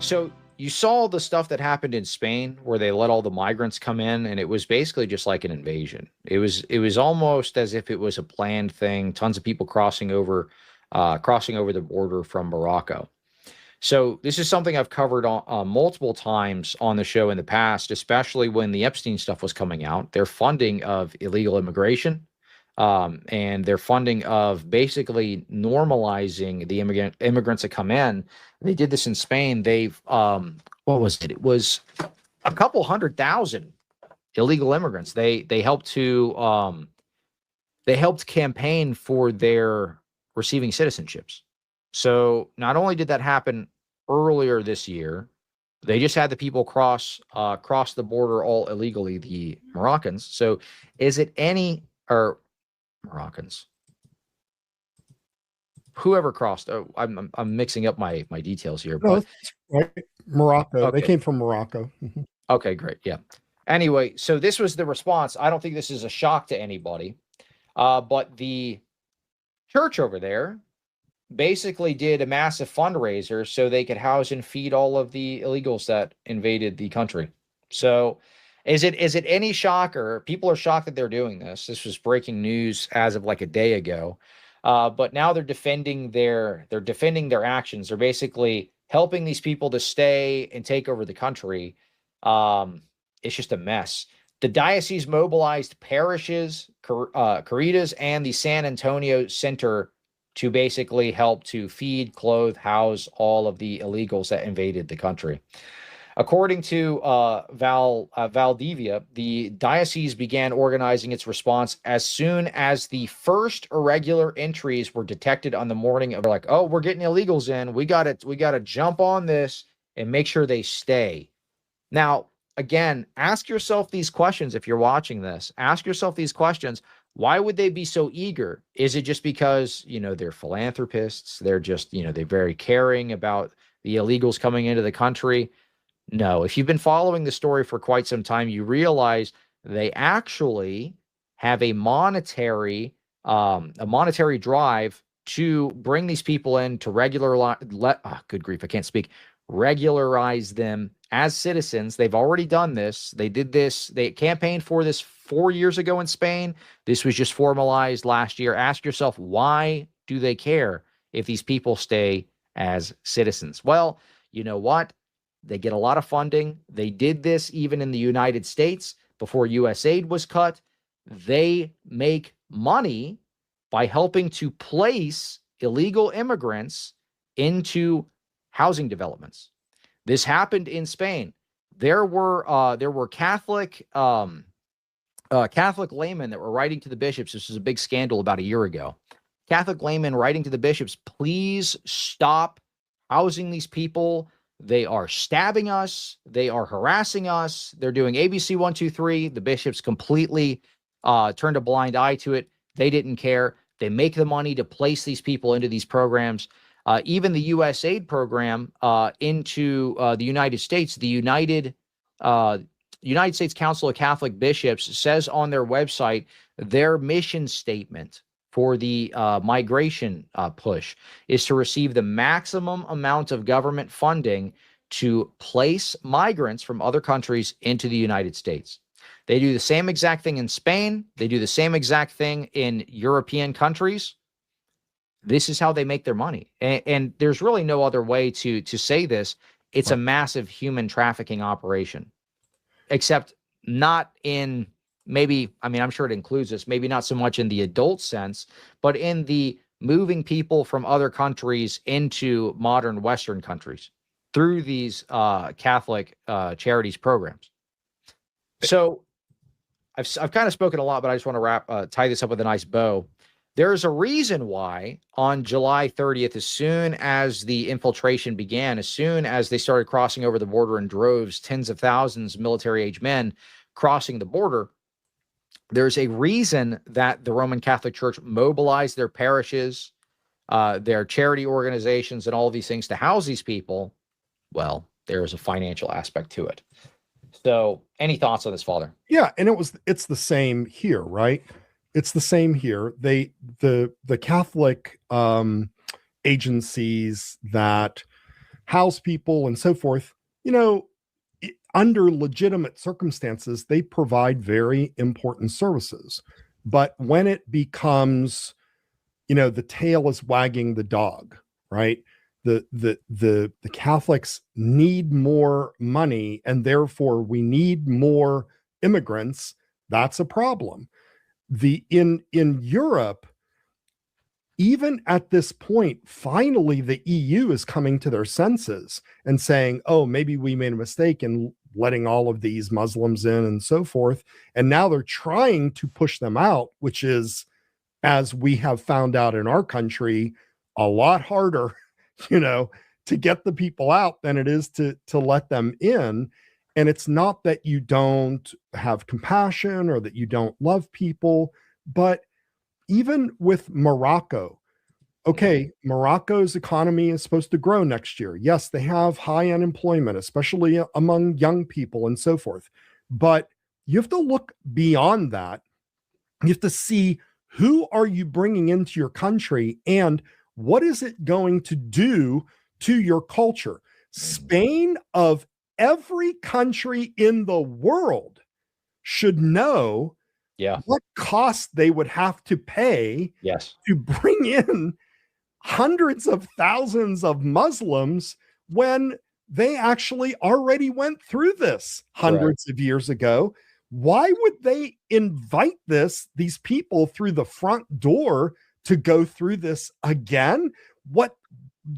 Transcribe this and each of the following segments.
So you saw the stuff that happened in Spain where they let all the migrants come in, and it was basically just like an invasion. It was almost as if it was a planned thing. Tons of people crossing over the border from Morocco. So this is something I've covered on, multiple times on the show in the past, especially when the Epstein stuff was coming out. Their funding of illegal immigration, and their funding of basically normalizing the immigrants that come in. They did this in Spain. They've what was it? It was a couple 100,000 illegal immigrants. They helped campaign for their receiving citizenships. So not only did that happen earlier this year, they just had the people cross the border all illegally, the Moroccans. So is it any or Moroccans? Whoever crossed. Oh, I'm mixing up my details here, No, but that's right. Morocco. They okay. came from Morocco. Mhm. Okay, great. Yeah. Anyway, so this was the response. I don't think this is a shock to anybody. But the church over there basically did a massive fundraiser so they could house and feed all of the illegals that invaded the country. So is it any shocker? People are shocked that they're doing this. This was breaking news as of like a day ago. But now they're defending their actions. They're basically helping these people to stay and take over the country. It's just a mess. The diocese mobilized parishes, Caritas, and the San Antonio Center to basically help to feed, clothe, house all of the illegals that invaded the country. According to Valdivia, the diocese began organizing its response as soon as the first irregular entries were detected on the morning of like, oh, we're getting illegals in. We got to jump on this and make sure they stay. Now, again, ask yourself these questions if you're watching this. Ask yourself these questions. Why would they be so eager? Is it just because, they're philanthropists? They're just, they're very caring about the illegals coming into the country? No. If you've been following the story for quite some time, you realize they actually have a monetary drive to bring these people in to good grief, I can't speak, regularize them as citizens. They've already done this. They did this. They campaigned for this 4 years ago in Spain. This was just formalized last year. Ask yourself, why do they care if these people stay as citizens? Well, you know what? They get a lot of funding. They did this even in the United States before U.S. aid was cut. They make money by helping to place illegal immigrants into housing developments. This happened in Spain. There were Catholic laymen that were writing to the bishops. This was a big scandal about a year ago. Catholic laymen writing to the bishops, please stop housing these people. They are stabbing us. They are harassing us. They're doing ABC 1, 2, 3. The bishops completely turned a blind eye to it. They didn't care. They make the money to place these people into these programs. Even the U.S. aid program into the United States, the United States Council of Catholic Bishops says on their website their mission statement for the migration push is to receive the maximum amount of government funding to place migrants from other countries into the United States. They do the same exact thing in Spain. They do the same exact thing in European countries. This is how they make their money. And there's really no other way to say this. It's a massive human trafficking operation, except not in I'm sure it includes this, maybe not so much in the adult sense, but in the moving people from other countries into modern Western countries through these Catholic charities programs. So I've kind of spoken a lot, but I just want to tie this up with a nice bow. There's a reason why on July 30th, as soon as the infiltration began, as soon as they started crossing over the border in droves, tens of thousands of military-age men crossing the border, there's a reason that the Roman Catholic Church mobilized their parishes, their charity organizations, and all of these things to house these people. Well, there's a financial aspect to it. So any thoughts on this, Father? Yeah, and it's the same here, right? It's the same here. The Catholic agencies that house people and so forth, under legitimate circumstances, they provide very important services. But when it becomes, the tail is wagging the dog, right? The Catholics need more money, and therefore we need more immigrants. That's a problem. In Europe, even at this point, finally the EU is coming to their senses and saying, oh, maybe we made a mistake in letting all of these Muslims in and so forth. And now they're trying to push them out, which is, as we have found out in our country, a lot harder, to get the people out than it is to let them in. And it's not that you don't have compassion or that you don't love people, but even with Morocco, okay, Morocco's economy is supposed to grow next year. Yes, they have high unemployment, especially among young people and so forth. But you have to look beyond that. You have to see, who are you bringing into your country and what is it going to do to your culture? Spain, of every country in the world, should know what cost they would have to pay to bring in hundreds of thousands of Muslims when they actually already went through this hundreds of years ago. Why would they invite these people through the front door to go through this again? What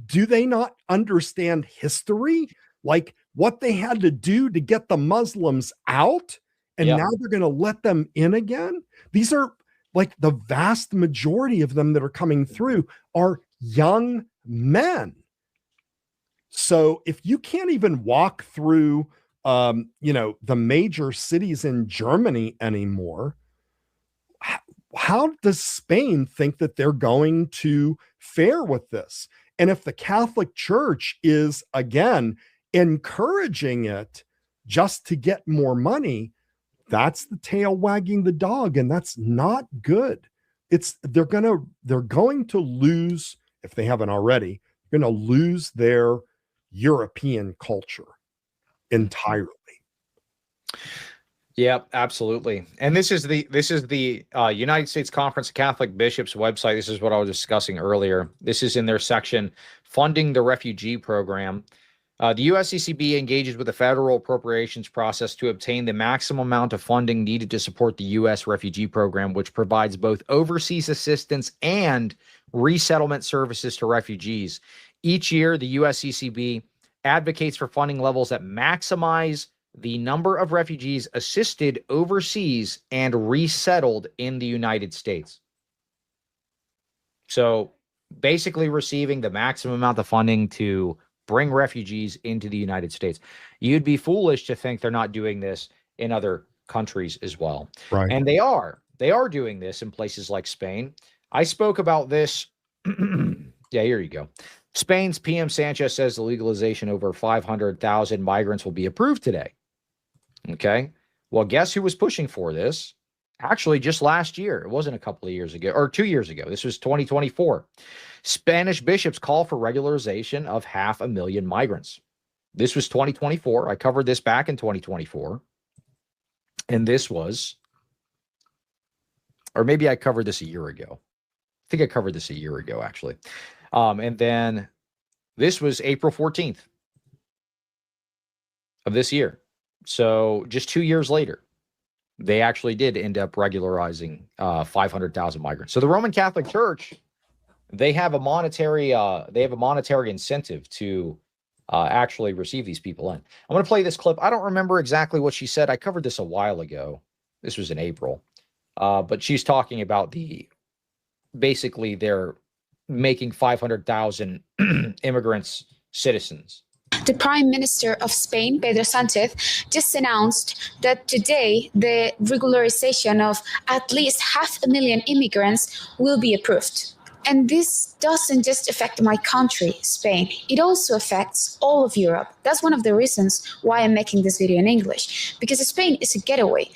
do they not understand history? Like what they had to do to get the Muslims out, and now they're going to let them in again? These are, like, the vast majority of them that are coming through are young men. So if you can't even walk through the major cities in Germany anymore, how does Spain think that they're going to fare with this? And if the Catholic Church is, again, encouraging it just to get more money, that's the tail wagging the dog, and that's not good. They're going to lose, if they haven't already, going to lose their European culture entirely. Yeah, absolutely. And this is the United States Conference of Catholic Bishops website. This is what I was discussing earlier. This is in their section, Funding the Refugee Program. The USCCB engages with the federal appropriations process to obtain the maximum amount of funding needed to support the U.S. refugee program, which provides both overseas assistance and resettlement services to refugees. Each year, the USCCB advocates for funding levels that maximize the number of refugees assisted overseas and resettled in the United States. So basically receiving the maximum amount of funding to bring refugees into the United States. You'd be foolish to think they're not doing this in other countries as well. Right. And they are doing this in places like Spain. I spoke about this. Yeah, here you go. Spain's PM Sanchez says the legalization over 500,000 migrants will be approved today. Okay. Well, guess who was pushing for this? Actually, just last year. It wasn't a couple of years ago or 2 years ago. This was 2024. Spanish bishops call for regularization of 500,000 migrants. This was 2024. I covered this back in 2024. And this was, or maybe I covered this a year ago. I think I covered this a year ago, actually. And then this was April 14th of this year. So just 2 years later, they actually did end up regularizing 500,000 migrants. So the Roman Catholic Church, they have a monetary incentive to actually receive these people in. I'm going to play this clip. I don't remember exactly what she said. I covered this a while ago. This was in April. But she's talking about basically they're making 500,000 immigrants citizens. The Prime Minister of Spain, Pedro Sánchez, just announced that today the regularization of at least 500,000 immigrants will be approved. And this doesn't just affect my country, Spain. It also affects all of Europe. That's one of the reasons why I'm making this video in English, because Spain is a getaway.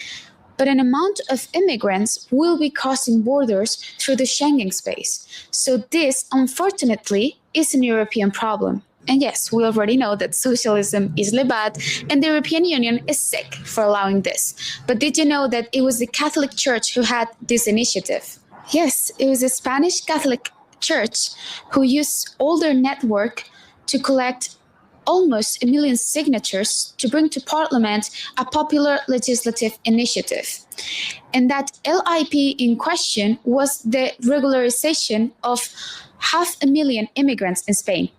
But an amount of immigrants will be crossing borders through the Schengen space. So this, unfortunately, is an European problem. And yes, we already know that socialism is bad and the European Union is sick for allowing this. But did you know that it was the Catholic Church who had this initiative? Yes, it was the Spanish Catholic Church who used all their network to collect almost 1 million signatures to bring to Parliament a popular legislative initiative. And that LIP in question was the regularization of 500,000 immigrants in Spain.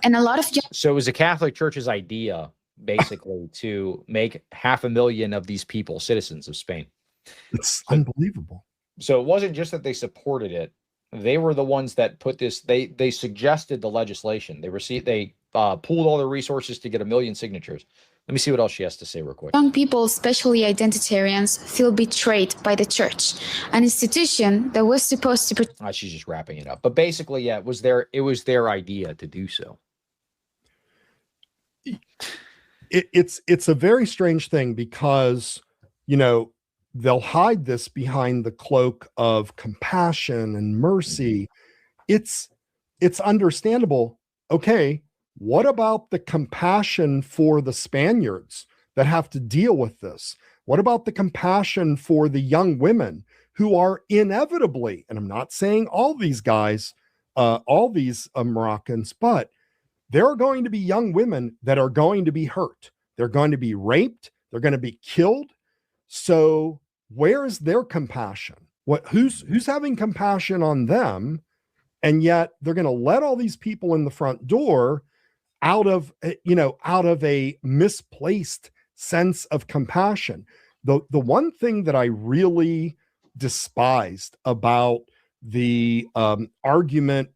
And a lot of So it was the Catholic Church's idea, basically, to make 500,000 of these people citizens of Spain. It's unbelievable. So it wasn't just that they supported it; they were the ones that put this. They suggested the legislation. They pooled all their resources to get 1 million signatures. Let me see what else she has to say real quick. Young people, especially identitarians, feel betrayed by the church, an institution that was supposed to protect. She's just wrapping it up, but basically, yeah, it was their idea to do so. It's a very strange thing because, you know, they'll hide this behind the cloak of compassion and mercy. It's understandable. Okay, what about the compassion for the Spaniards that have to deal with this? What about the compassion for the young women who are inevitably, and I'm not saying all these guys, all these Moroccans, but there are going to be young women that are going to be hurt. They're going to be raped. They're going to be killed. So where is their compassion? Who's having compassion on them? And yet they're going to let all these people in the front door out of a misplaced sense of compassion. The one thing that I really despised about the argument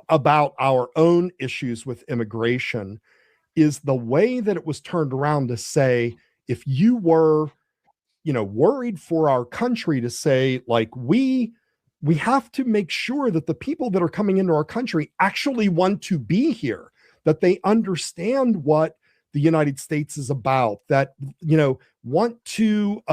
about our own issues with immigration is the way that it was turned around to say, if you were, worried for our country, to say, like, we have to make sure that the people that are coming into our country actually want to be here, that they understand what the United States is about, that, want to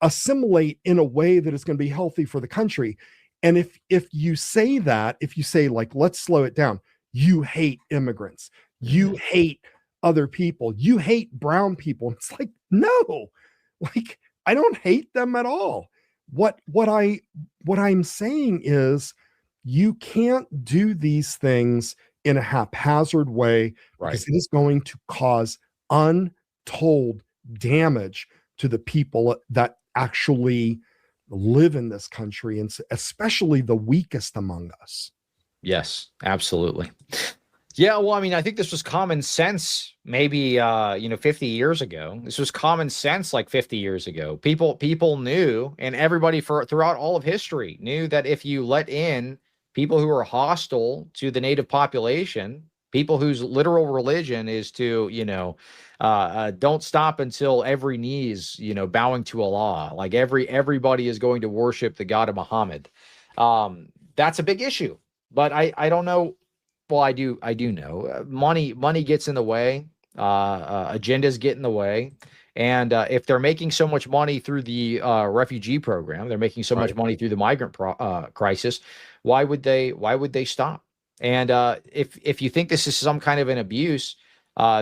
assimilate in a way that is going to be healthy for the country. And if you say that, if you say, like, let's slow it down, you hate immigrants, you hate other people, you hate brown people. It's like, no, like, I don't hate them at all. What I'm saying is, you can't do these things in a haphazard way, because it is going to cause untold damage to the people that actually live in this country, and especially the weakest among us. Yes, absolutely. Yeah, well, I mean, I think this was common sense maybe 50 years ago. This was common sense like 50 years ago. People knew, and everybody throughout all of history knew, that if you let in people who are hostile to the native population, people whose literal religion is to, don't stop until every knee is, bowing to Allah. Like everybody is going to worship the God of Muhammad. That's a big issue. But I don't know. Well, I do know money gets in the way. Agendas get in the way. And if they're making so much money through the refugee program, they're making so much money through the migrant crisis, why would they stop? And if you think this is some kind of an abuse,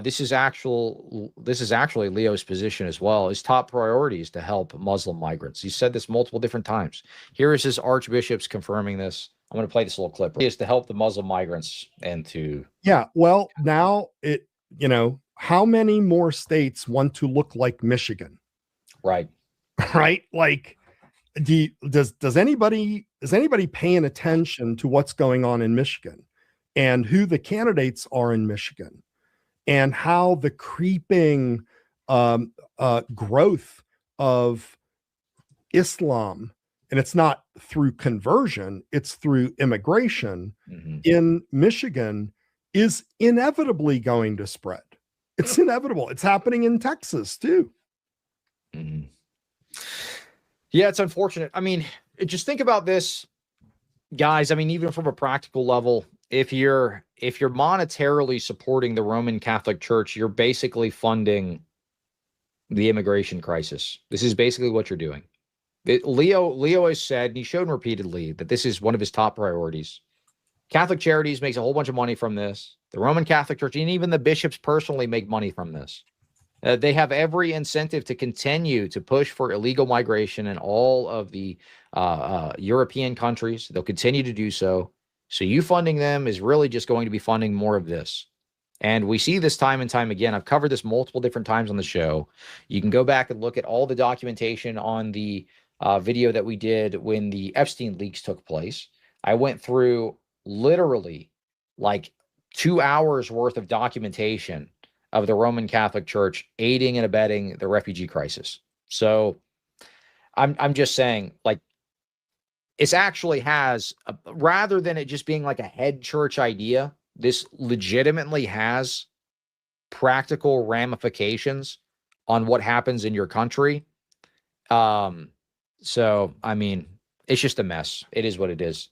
this is actually Leo's position as well. His top priority is to help Muslim migrants. He said this multiple different times. Here is his archbishops confirming this. I'm going to play this little clip. It is to help the Muslim migrants and to... Yeah, well, now how many more states want to look like Michigan? Right. Right? Like, is anybody paying attention to what's going on in Michigan and who the candidates are in Michigan, and how the creeping growth of Islam, and it's not through conversion, it's through immigration, in Michigan, is inevitably going to spread. It's inevitable. It's happening in Texas too. Yeah, it's unfortunate. I mean, just think about this, guys. I mean, even from a practical level, if you're monetarily supporting the Roman Catholic Church, you're basically funding the immigration crisis. This is basically what you're doing. Leo has said, and he's shown repeatedly, that this is one of his top priorities. Catholic Charities makes a whole bunch of money from this. The Roman Catholic Church, and even the bishops personally make money from this. They have every incentive to continue to push for illegal migration in all of the European countries. They'll continue to do so. So you funding them is really just going to be funding more of this. And we see this time and time again. I've covered this multiple different times on the show. You can go back and look at all the documentation on the video that we did when the Epstein leaks took place. I went through literally like 2 hours worth of documentation of the Roman Catholic Church aiding and abetting the refugee crisis. So I'm just saying, like, it actually has, rather than it just being like a head church idea, this legitimately has practical ramifications on what happens in your country. So, I mean, it's just a mess. It is what it is.